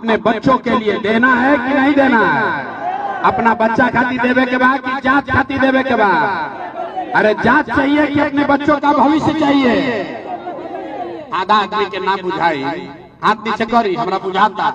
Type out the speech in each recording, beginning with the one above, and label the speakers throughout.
Speaker 1: अपने बच्चों के लिए देना है कि नहीं देना है? अपना बच्चा खातिर देवे के बाद कि जात खातिर देवे के बाद? अरे जात चाहिए कि अपने बच्चों का भविष्य चाहिए? आधा आदमी के ना बुझाई, हाथ नीचे करी, हमरा बुझाता।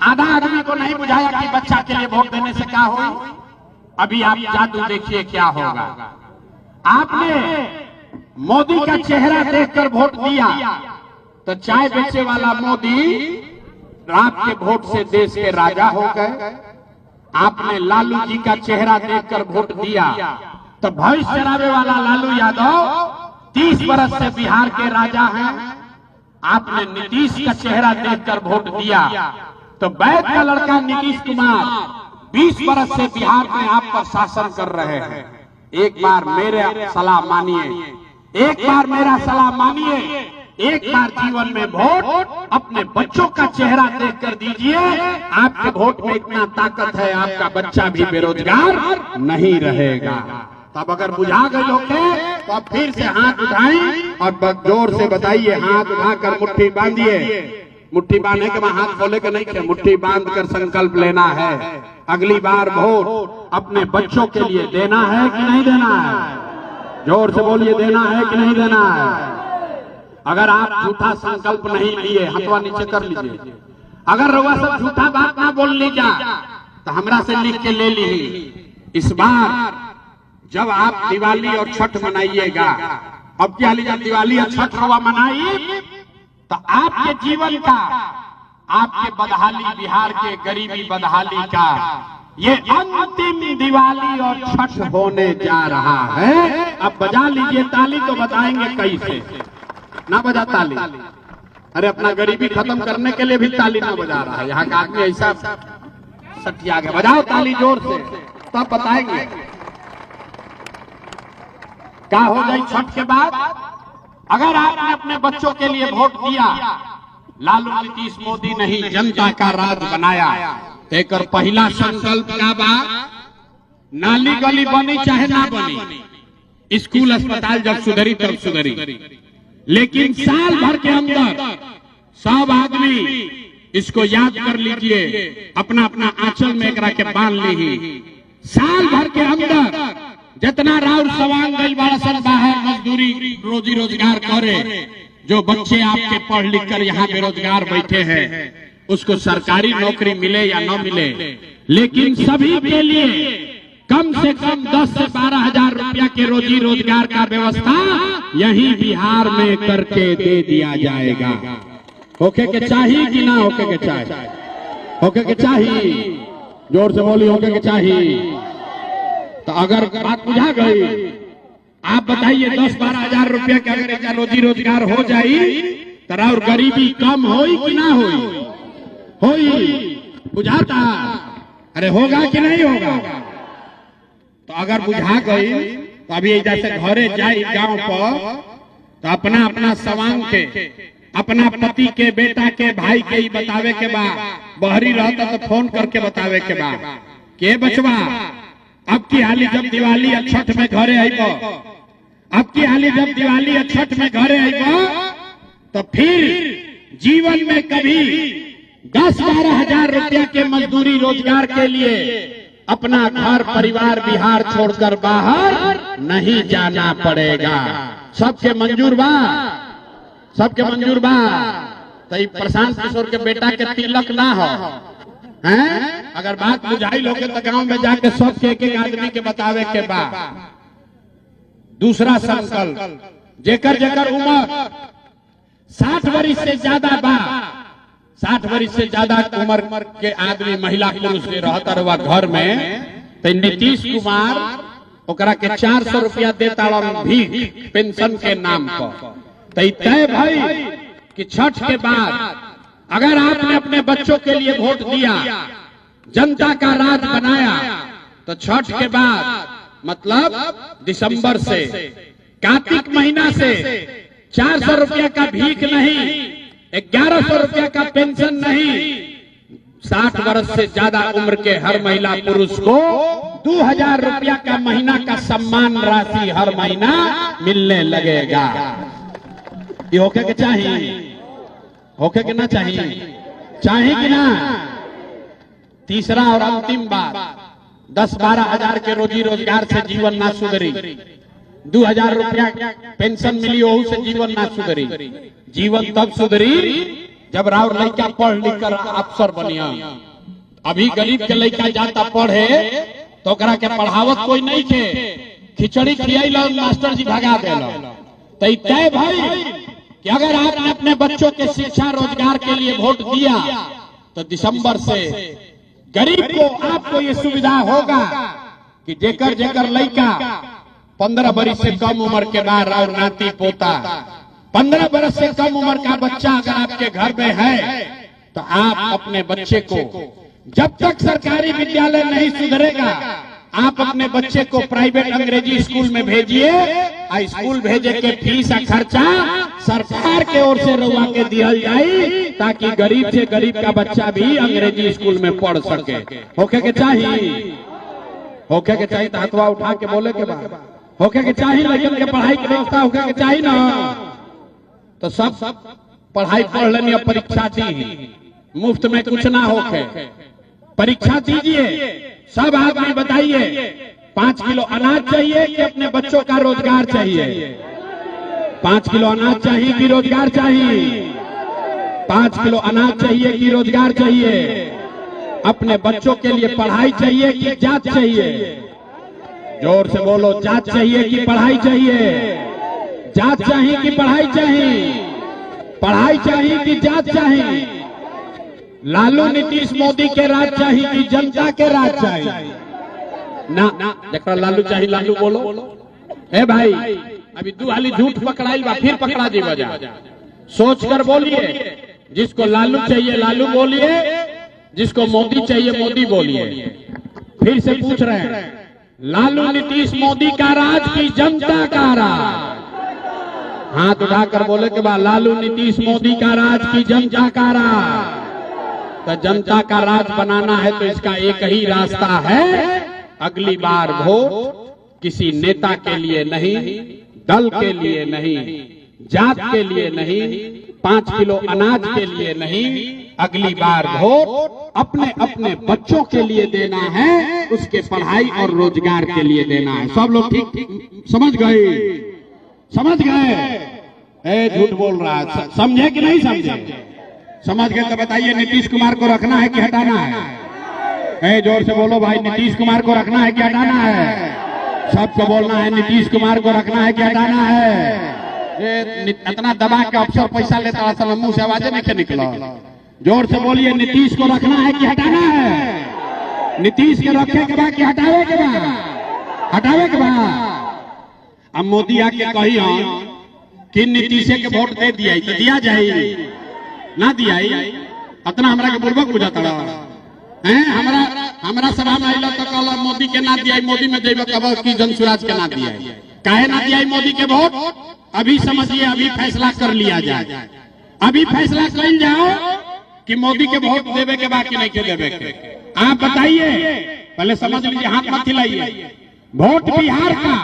Speaker 1: आधा आदमी को नहीं बुझाया कि बच्चा के लिए वोट देने से क्या हो। अभी आप जादू देखिए क्या होगा। आपने मोदी का चेहरा देखकर वोट दिया तो चाय बेचे वाला मोदी आपके वोट से देश के राजा हो गए। आपने लालू जी का चेहरा देखकर वोट दिया तो भविष्य चलावे वाला लालू यादव 30 बरस से बिहार के राजा हैं। आपने नीतीश का चेहरा देखकर वोट दिया तो वैद्य का लड़का नीतीश कुमार 20 बरस से बिहार में आप पर शासन कर रहे हैं। एक बार मेरे सलाह मानिए, एक बार मेरा सलाह मानिए, एक बार जीवन में वोट अपने बच्चों का चेहरा देखकर दीजिए। आपके वोट में इतना ताकत है, आपका बच्चा भी बेरोजगार नहीं रहेगा। तब अगर बुझा गए लोग तो अब फिर से हाथ उठाएं और जोर से बताइए, हाथ उठाकर मुट्ठी बांधिए। मुट्ठी बांधने के बाद हाथ खोले के नहीं थे, मुट्ठी बांध कर संकल्प लेना है। अगली बार वोट अपने बच्चों के लिए देना है कि नहीं देना है? जोर से बोलिए, देना है कि नहीं देना है? अगर आप झूठा संकल्प नहीं लिए, हाथवा नीचे कर लीजिए। अगर रउआ सब झूठा बात ना बोल लीजा तो हमरा से लिख के ले ली। इस बार जब आप दिवाली और छठ मनाइएगा, अब क्या लीजिए, दिवाली और छठ रउआ मनाई तो आपके जीवन का, आपके बदहाली, बिहार के गरीबी बदहाली का ये अंतिम दिवाली और छठ होने जा रहा है। अब बजा लीजिए ताली तो बताएंगे कैसे। ना बजा ताली, अरे अपना गरीबी खत्म करने के लिए भी ताली ना बजा रहा है। यहाँ का आदमी ऐसा सटिया गया। बजाओ ताली जोर से, तब बताएंगे क्या हो जाए छठ के बाद। अगर आपने अपने बच्चों के लिए वोट दिया, लालू नीतीश मोदी नहीं जनता का राज बनाया, एक और पहला संकल्प का बा, नाली गली बनी चाहे ना बनी, स्कूल अस्पताल जब सुधरी तब सुधरी, लेकिन साल भर के अंदर सब आदमी इसको याद कर लीजिए, अपना अपना आंचल में एकरा के बांध ली। साल भर के अंदर जितना राउर सवांग गई बड़ा सन बाहर मजदूरी रोजी रोजगार करे, जो बच्चे आपके पढ़ लिख कर यहाँ बेरोजगार बैठे हैं उसको सरकारी नौकरी मिले या न मिले, लेकिन सभी के लिए कम से कम 10 से 12 हजार रुपया के रोजी रोजगार का व्यवस्था यही बिहार में करके दे दिया जाएगा। होके के चाहिए कि ना होके के चाहिए? होके के चाहिए, जोर से बोली, होके के चाहिए। तो अगर बात बुझा गई, आप बताइए 10-12 हजार रुपया के अगर रोजी रोजगार हो जाई तो और गरीबी कम होई कि ना होई? होई। बुझाता? अरे होगा कि नहीं होगा? तो अगर बुझा गई तो अभी जैसे घरे जाई गांव पर तो अपना अपना सवांग के, अपना पति के, बेटा के, भाई के ही बतावे के बा। बहरी रहता तो फोन करके बतावे के बा के बचवा अब की हाली जब दिवाली या छठ में घरे आइबो, अब की हाली जब दिवाली या छठ में घरे आइबो तो फिर जीवन में कभी 10-12 हजार रुपया के मजदूरी रोजगार के लिए अपना घर परिवार बिहार छोड़कर बाहर नहीं जाना पड़ेगा। सबके मंजूर बा? सबके मंजूर बा? तो प्रशांत किशोर के बेटा के तिलक ना हो हैं? अगर बात बुझाई लोगे तो गांव में जाके सबके एक आदमी के बतावे के बा। दूसरा संकल्प, जेकर जेकर उम्र 60 वर्ष से ज्यादा बा, 60 वर्ष से ज्यादा उम्र के आदमी, महिला पुरुष के रहता रहा घर में, तो नीतीश कुमार ओकरा के 400 रुपया देता भी पेंशन के नाम पर। तो तय भाई कि छठ के बाद अगर आपने अपने बच्चों के लिए वोट दिया, जनता का राज बनाया, तो छठ के बाद मतलब दिसंबर से, कार्तिक महीना से 400 रुपया का भीख नहीं, 1100 रुपया का पेंशन नहीं, 60 वर्ष से ज्यादा उम्र के हर महिला पुरुष को 2000 रुपया का महीना का सम्मान राशि हर महीना मिलने लगेगा। ये होके के चाहिए? होके के ना चाहिए? चाहे कि ना? तीसरा और अंतिम बात, 10-12 हजार के रोजी रोजगार से जीवन ना सुधरी, 2000 रुपया पेंशन मिली वहू से जीवन ना सुधरी। जीवन तब सुधरी जब राउर लड़का पढ़ लिख कर अफसर बनिया। अभी गरीब के लड़का जाता पढ़े तो ओकरा के पढ़ावत कोई नहीं के, खिचड़ी खियाइल मास्टर जी भगा देला। तो तय भाई कि अगर आपने अपने बच्चों के शिक्षा रोजगार के लिए वोट दिया तो दिसंबर से गरीब को आपको ये सुविधा होगा कि जेकर जेकर लड़का 15 बरस से कम उम्र के बाद और नाती पोता 15 बरस से कम उम्र का बच्चा अगर आपके घर में है तो आप अपने बच्चे को, जब तक सरकारी विद्यालय नहीं सुधरेगा, आप अपने बच्चे को प्राइवेट अंग्रेजी स्कूल में भेजिए। स्कूल भेजे के फीस का खर्चा सरकार के ओर से रउआ के दिया जाए ताकि गरीब से गरीब का बच्चा भी अंग्रेजी स्कूल में पढ़ सके। होके के चाहिए, होके के चाहिए, हाथवा उठा के बोले के बाद होके के चाहिए, लेकिन के पढ़ाई की व्यवस्था होके के चाहिए ना। तो सब पढ़ाई पढ़ लेनी, अब परीक्षा दी, मुफ्त में कुछ ना होके परीक्षा दीजिए। सब आदमी बताइए 5 किलो अनाज चाहिए कि अपने बच्चों का रोजगार चाहिए? 5 किलो अनाज चाहिए कि रोजगार चाहिए? 5 किलो अनाज चाहिए कि रोजगार चाहिए? अपने बच्चों के लिए पढ़ाई चाहिए कि जात चाहिए? जोर से बोलो, जात चाहिए कि पढ़ाई चाहिए? जात चाहिए कि पढ़ाई चाहिए? पढ़ाई चाहिए कि जात चाहिए? लालू नीतीश मोदी के राज चाहिए कि जनता के राज चाहिए? ना, जरा लालू चाहिए लालू बोलो। ए भाई, अभी 2 हाली झूठ पकड़ाइल बा, फिर पकड़ा जी बजा। सोच कर बोलिए, जिसको लालू चाहिए लालू बोलिए, जिसको मोदी चाहिए मोदी बोलिए। फिर से पूछ रहे हैं, लालू नीतीश मोदी का राज की जनता का राज? हाथ उठाकर बोले के बाद, लालू नीतीश मोदी का राज की जनता का राज? तो जनता का राज बनाना है तो इसका एक ही रास्ता है, अगली बार वोट किसी नेता के लिए नहीं, दल के लिए नहीं, जात के लिए नहीं, 5 किलो अनाज के लिए नहीं, अगली बार वोट अपने अपने बच्चों के लिए देना है, उसके पढ़ाई और रोजगार के लिए देना है। सब लोग ठीक समझ गए? समझ गए? झूठ बोल रहा है, समझे कि नहीं समझे? समझ गए तो बताइए, नीतीश कुमार को रखना है कि हटाना है? जोर से बोलो भाई, नीतीश कुमार को रखना है कि हटाना है? सबको बोलना है, नीतीश कुमार को रखना है कि हटाना है? इतना दबा के अफसर पैसा लेता था, मुंह से आवाजें नहीं निकला। जोर से बोलिए, नीतीश को रखना है कि हटाना है? नीतीश के रखे के बाद कि हटावे के बाद? हटावे के बाद। अब मोदी आके कही कि नीतीश के वोट दे दिया तो दिया जाए ना दिया? इतना हमरा के बुर्बक बुझाता है। हमरा सभा में आइला तो कहला मोदी के ना दिया, मोदी में जेब कब की जनसुराज के ना दिया। काहे ना दिया मोदी के वोट? अभी समझिए, अभी फैसला कर लिया जाए। अभी फैसला कर जाओ कि मोदी के वोट देवे के बाद कि नहीं के देवे के। आप बताइए, पहले समझ लीजिए, हाथ मत हिलाइए। वोट बिहार का,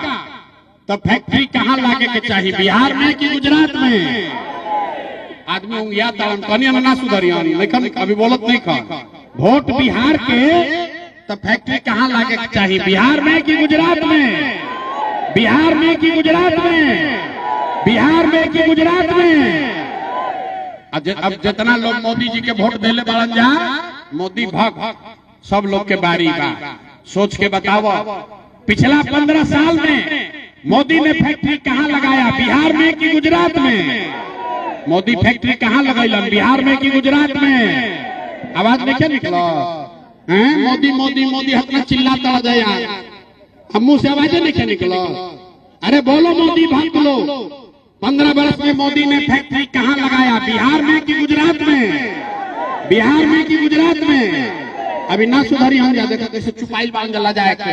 Speaker 1: तो फैक्ट्री कहाँ लागे के चाहिए, बिहार में कि गुजरात में? आदमी उंगिया तालन कनिया ना सुधरिया, लेकिन अभी बोलत नहीं खा। वोट बिहार के, तो फैक्ट्री कहाँ लागे के चाहिए, बिहार में कि गुजरात में? बिहार में कि गुजरात में? बिहार में कि गुजरात में? अब जितना लोग मोदी जी के वोट देले बाड़न जा, मोदी भग सब लोग के बारी बा। सोच के बताओ, पिछला 15 साल में मोदी ने फैक्ट्री कहाँ लगाया, बिहार में कि गुजरात में? मोदी फैक्ट्री कहाँ लगाइलन, बिहार में कि गुजरात में? आवाज नहीं निकला? मोदी मोदी मोदी हतना चिल्लाता जाए, अब मुंह से आवाजें नहीं निकला? अरे बोलो मोदी भक्त लो, 15 वर्ष में मोदी ने फैक्ट्री कहाँ लगाया, बिहार में कि गुजरात में? बिहार में कि गुजरात में? अभी ना सुधारी हम देखा कैसे चुपाइल बांध जला जाए के,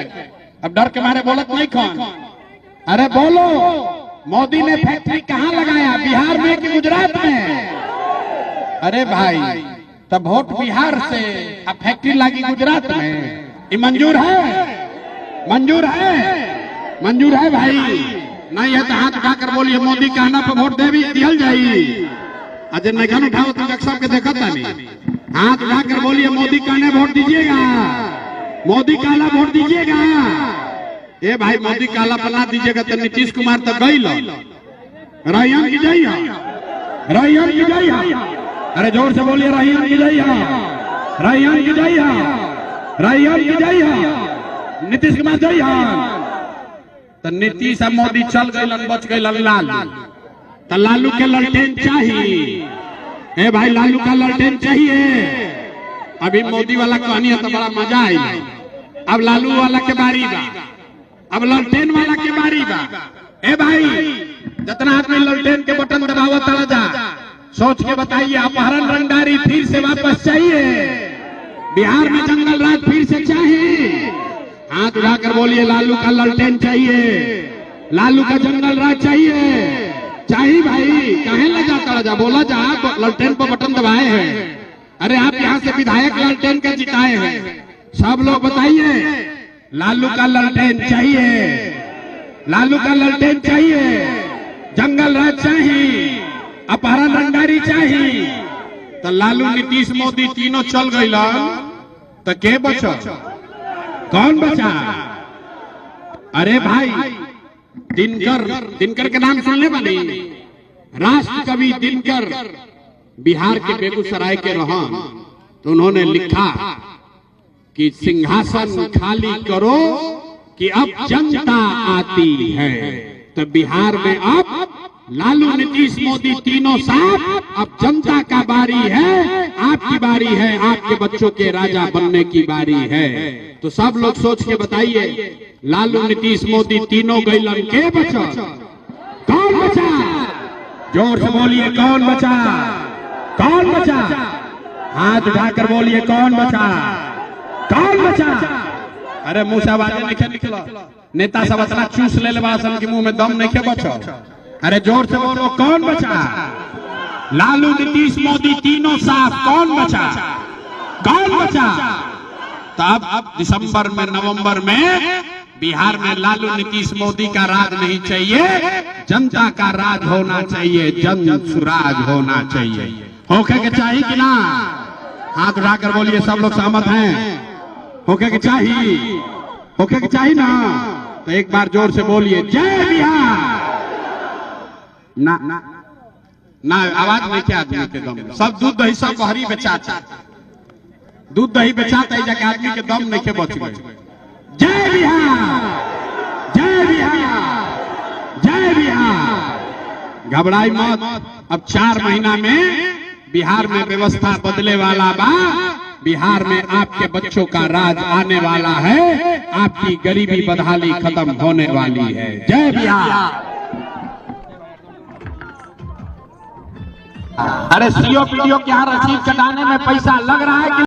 Speaker 1: अब डर के मारे बोलत नहीं खान। अरे बोलो, मोदी ने फैक्ट्री कहाँ लगाया, बिहार में कि गुजरात में? अरे भाई, तब वोट बिहार से, अब फैक्ट्री लगी गुजरात में, ये मंजूर है? मंजूर है? मंजूर है भाई? नहीं है तो हाथ उठाकर बोलिए, मोदी कहना पर वोट दे भी दिया जाये। अजय नहीं उठाओ तो सबके देखता नहीं। हाथ उठाकर बोलिए मोदी काला वोट दीजिएगा, मोदी काला वोट दीजिएगा। ए भाई मोदी काला बना दीजिएगा तो नीतीश कुमार तो गई लो रैयन की जय, रैयन की जय। अरे जोर से बोलिए रैयन की जय, रैयन की जय, रैयन की जय, नीतीश कुमार जय। तो नीतीश और मोदी चल गए, बच गए लालू। तो लालू के ललटेन चाहिए। ए भाई लालू का ललटेन चाहिए। अभी मोदी वाला कहानी है तो बड़ा मजा आई, अब लालू वाला के बारी बा, अब ललटेन वाला के बारी बा। ए भाई जितना आदमी ललटेन के बटन दबावा तला जा, सोच के बताइए अपहरण रंगदारी फिर से वापस चाहिए, बिहार में जंगल राज फिर से चाहिए। हाथ उठाकर बोलिए लालू का ललटेन चाहिए, लालू का जंगल राज चाहिए, चाहिए भाई। कहे ले जाता जा, बोला जा ललटेन पर बटन दबाए हैं। अरे आप यहाँ से विधायक ललटेन के जिताए हैं, सब लोग बताइए लालू का ललटेन चाहिए, लालू का ललटेन चाहिए, जंगल राज चाहिए, अपहरण रंगदारी चाहिए। तो लालू नीतीश मोदी तीनों चल गई तो के बचा, कौन बचा? अरे भाई दिनकर के नाम सुनने वाली, राष्ट्र कवि दिनकर बिहार के बेगूसराय के रहन, तो उन्होंने लिखा कि सिंहासन खाली करो कि अब जनता आती है। तो बिहार में अब लालू नीतीश मोदी तीनों साथ, अब जनता का बारी है, आपकी बारी है, आपके बच्चों के राजा बनने की बारी है। तो सब लोग सोच के बताइए लालू नीतीश मोदी तीनों गैलन के बचा, कौन बचा? जोर से बोलिए कौन बचा, कौन बचा? हाथ उठाकर बोलिए कौन बचा, कौन बचा? अरे मुंह से आवाज नहीं निकला, नेता सब इतना चूस ले बासन के मुंह में दम नहीं के बचा। अरे जोर से बोलो कौन बचा? लालू नीतीश मोदी तीनों साफ, कौन बचा, कौन बचा? तब दिसंबर में नवंबर में बिहार में लालू नीतीश मोदी का राज नहीं चाहिए, जनता का राज होना चाहिए, जन सुराज होना चाहिए। होके के चाहिए कि ना? हाथ उठाकर बोलिए, सब लोग सहमत हैं? होके के चाहिए, होके के चाहिए ना? तो एक बार जोर से बोलिए जय बिहार। ना ना ना आवाज नहीं क्या आदमी के दम, सब दूध दही सब बहरी बेचाता, दूध दही बेचाता है जाके आदमी के दम नहीं के बच गए। जय बिहार, जय बिहार, जय बिहार। घबराई मत, अब 4 महीना में बिहार में व्यवस्था बदले वाला बा, बिहार में आपके बच्चों का राज आने वाला है, आपकी गरीबी बदहाली खत्म होने वाली है। जय बिहार। अरे सीओ पीडीओ के यहाँ रसीद कटाने में पैसा लग रहा है कि